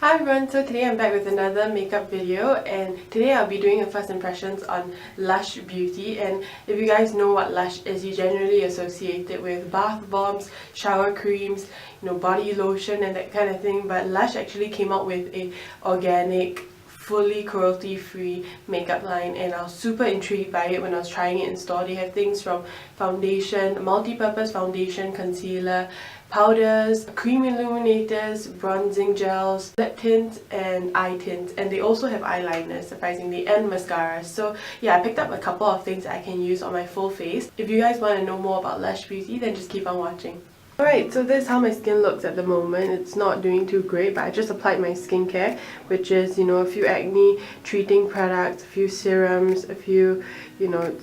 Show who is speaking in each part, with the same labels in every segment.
Speaker 1: Hi everyone, so today I'm back with another makeup video, and today I'll be doing a first impressions on Lush Beauty. And if you guys know what Lush is, you generally associate it with bath bombs, shower creams, body lotion and that kind of thing, but Lush actually came out with a organic, fully cruelty free makeup line, and I was super intrigued by it when I was trying it in store. They have things from foundation, multi-purpose foundation, concealer, powders, cream illuminators, bronzing gels, lip tints and eye tints, and they also have eyeliners surprisingly, and mascaras. So yeah, I picked up a couple of things I can use on my full face. If you guys want to know more about Lush Beauty, then just keep on watching. Alright, so this is how my skin looks at the moment. It's not doing too great, but I just applied my skincare, which is, a few acne treating products, a few serums, a few,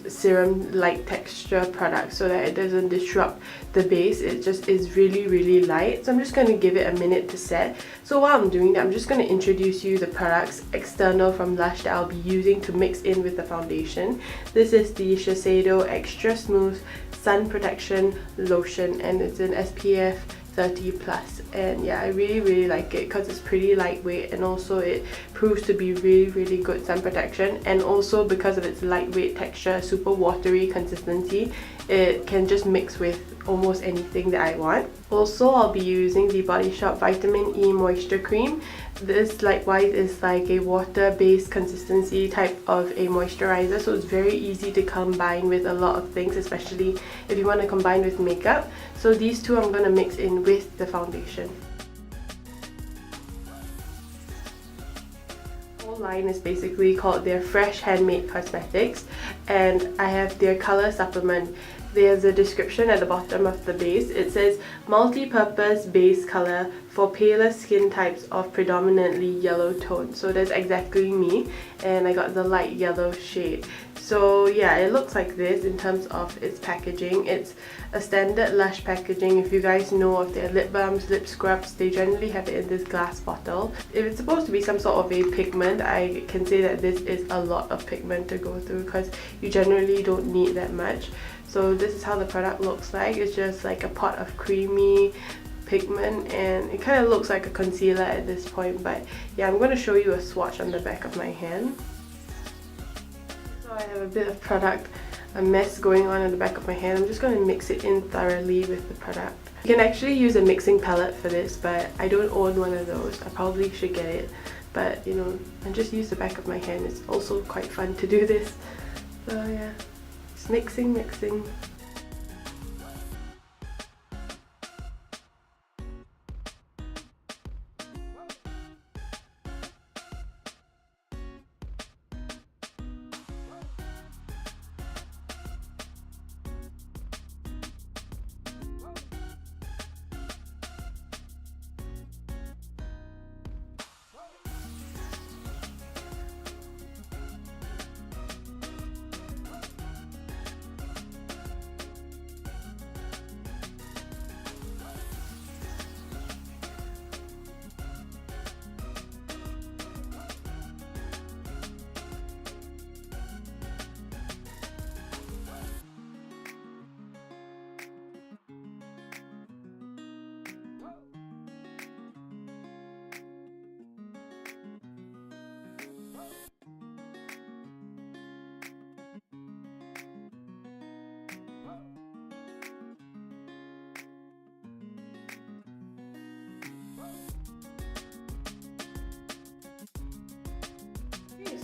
Speaker 1: serum-like texture products so that it doesn't disrupt the base. It just is really, really light. So I'm just going to give it a minute to set. So while I'm doing that, I'm just going to introduce you the products external from Lush that I'll be using to mix in with the foundation. This is the Shiseido Extra Smooth Sun Protection Lotion, and it's in SPF 30+, and yeah, I really like it because it's pretty lightweight, and also it proves to be really good sun protection, and also because of its lightweight texture, super watery consistency, it can just mix with almost anything that I want. Also, I'll be using the Body Shop Vitamin E Moisture Cream. This likewise is like a water-based consistency type of a moisturizer, so it's very easy to combine with a lot of things, especially if you want to combine with makeup. So these two I'm going to mix in with the foundation. The whole line is basically called their Fresh Handmade Cosmetics, and I have their color supplement. There's a description at the bottom of the base. It says multi-purpose base color for paler skin types of predominantly yellow tone. So that's exactly me, and I got the light yellow shade. So yeah, it looks like this in terms of its packaging. It's a standard Lush packaging. If you guys know of their lip balms, lip scrubs, they generally have it in this glass bottle. If it's supposed to be some sort of a pigment, I can say that this is a lot of pigment to go through because you generally don't need that much. So this is how the product looks like. It's just like a pot of creamy pigment, and it kind of looks like a concealer at this point, but yeah, I'm going to show you a swatch on the back of my hand. So I have a bit of product, a mess going on the back of my hand. I'm just going to mix it in thoroughly with the product. You can actually use a mixing palette for this, but I don't own one of those. I probably should get it, but I just use the back of my hand. It's also quite fun to do this. So yeah, just mixing.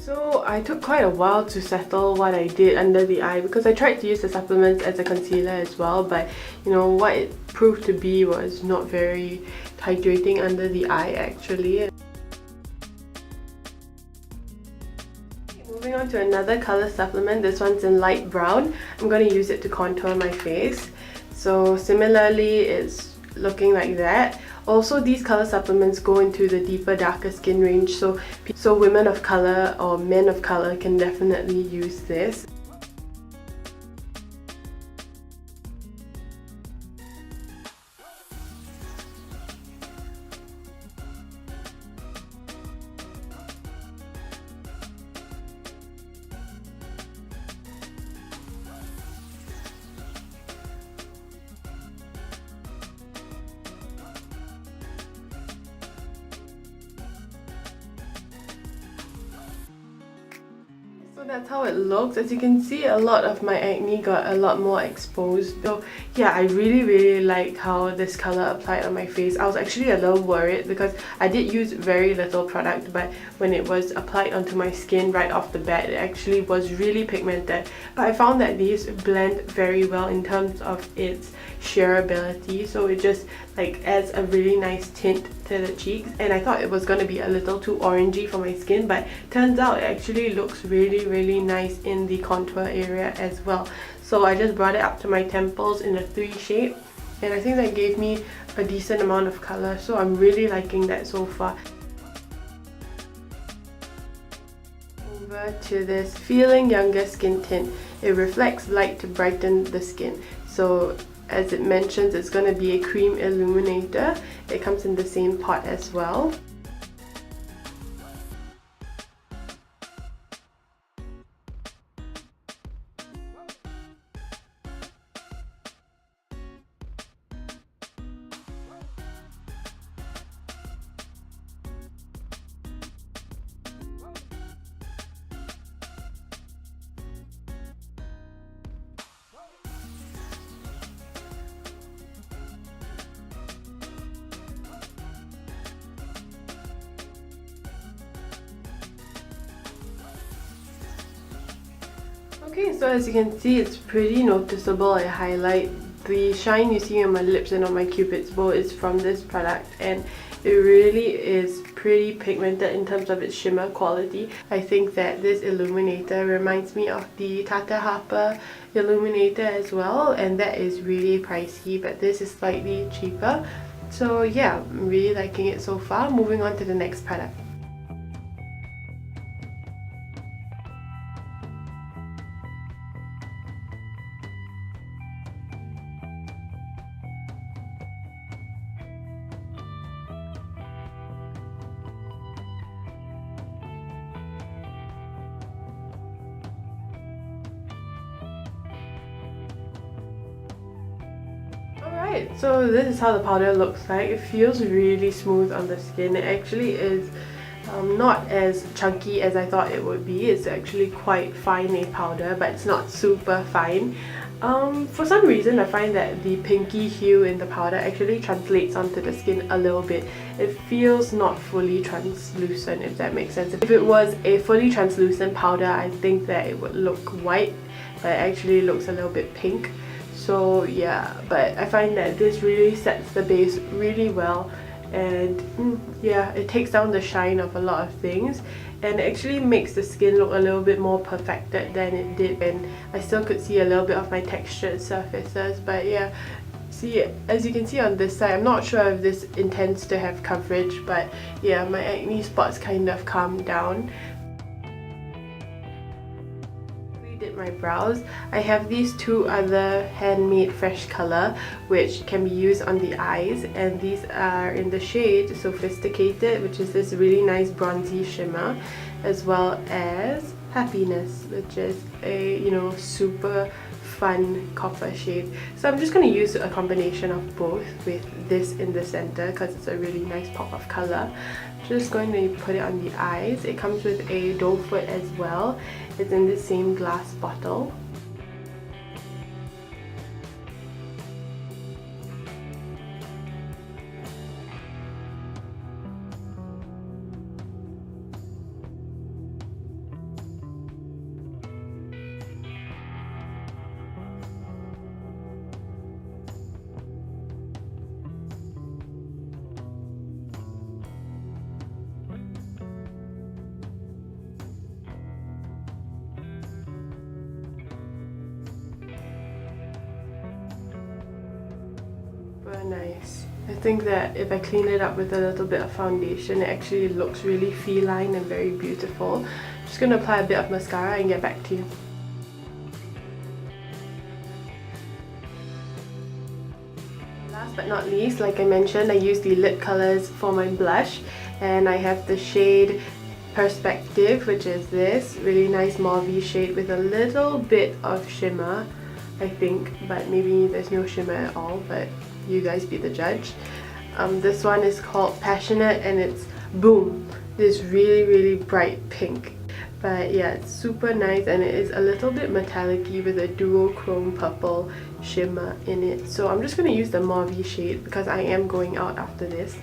Speaker 1: So I took quite a while to settle what I did under the eye, because I tried to use the supplements as a concealer as well, but what it proved to be was not very hydrating under the eye actually. Moving on to another color supplement. This one's in light brown. I'm going to use it to contour my face. So similarly, it's looking like that. Also, these color supplements go into the deeper, darker skin range, so women of color or men of color can definitely use this. So that's how it looks. As you can see, a lot of my acne got a lot more exposed. So yeah, I really like how this color applied on my face. I was actually a little worried because I did use very little product, but when it was applied onto my skin right off the bat, it actually was really pigmented. But I found that these blend very well in terms of its sheerability, so it just like adds a really nice tint to the cheeks. And I thought it was going to be a little too orangey for my skin, but turns out it actually looks really nice in the contour area as well. So I just brought it up to my temples in a 3 shape, and I think that gave me a decent amount of color, so I'm really liking that so far. Over to this Feeling Younger Skin Tint. It reflects light to brighten the skin. So as it mentions, it's going to be a cream illuminator. It comes in the same pot as well. Okay, so as you can see, it's pretty noticeable. I highlight. The shine you see on my lips and on my cupid's bow is from this product, and it really is pretty pigmented in terms of its shimmer quality. I think that this illuminator reminds me of the Tata Harper illuminator as well, and that is really pricey, but this is slightly cheaper. So yeah, I'm really liking it so far. Moving on to the next product. Alright, so this is how the powder looks like. It feels really smooth on the skin. It actually is not as chunky as I thought it would be. It's actually quite fine a powder, but it's not super fine. For some reason, I find that the pinky hue in the powder actually translates onto the skin a little bit. It feels not fully translucent, if that makes sense. If it was a fully translucent powder, I think that it would look white, but it actually looks a little bit pink. So yeah, but I find that this really sets the base really well, and yeah, it takes down the shine of a lot of things, and it actually makes the skin look a little bit more perfected than it did, and I still could see a little bit of my textured surfaces. But yeah, see, as you can see on this side, I'm not sure if this intends to have coverage, but yeah, my acne spots kind of calmed down. Did my brows. I have these 2 other handmade fresh color which can be used on the eyes, and these are in the shade Sophisticated, which is this really nice bronzy shimmer, as well as Happiness, which is a, you know, super fun copper shade. So I'm just going to use a combination of both with this in the center because it's a really nice pop of color. Just going to put it on the eyes. It comes with a doe foot as well. It's in the same glass bottle. Nice. I think that if I clean it up with a little bit of foundation, it actually looks really feline and very beautiful. I'm just going to apply a bit of mascara and get back to you. Last but not least, like I mentioned, I use the lip colors for my blush, and I have the shade Perspective, which is this really nice mauve shade with a little bit of shimmer, I think, but maybe there's no shimmer at all, but you guys be the judge. This one is called Passionate, and it's Boom, this really bright pink. But yeah, it's super nice and it is a little bit metallic-y with a duochrome purple shimmer in it. So I'm just going to use the mauve shade because I am going out after this.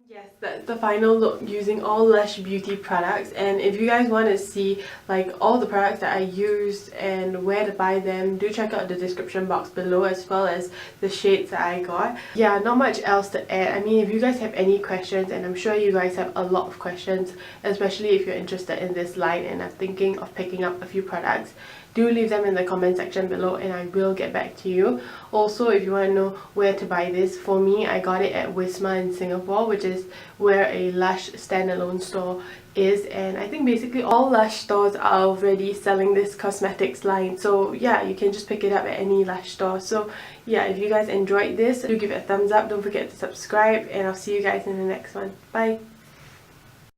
Speaker 1: Yes, that's the final look using all Lush Beauty products, and if you guys want to see like all the products that I used and where to buy them, do check out the description box below as well as the shades that I got. Yeah, not much else to add. I mean, if you guys have any questions, and I'm sure you guys have a lot of questions, especially if you're interested in this line and are thinking of picking up a few products, do leave them in the comment section below and I will get back to you. Also, if you want to know where to buy this, for me, I got it at Wisma in Singapore, which is where a Lush standalone store is, and I think basically all Lush stores are already selling this cosmetics line. So yeah, you can just pick it up at any Lush store. So yeah, if you guys enjoyed this, do give it a thumbs up, don't forget to subscribe, and I'll see you guys in the next one. Bye!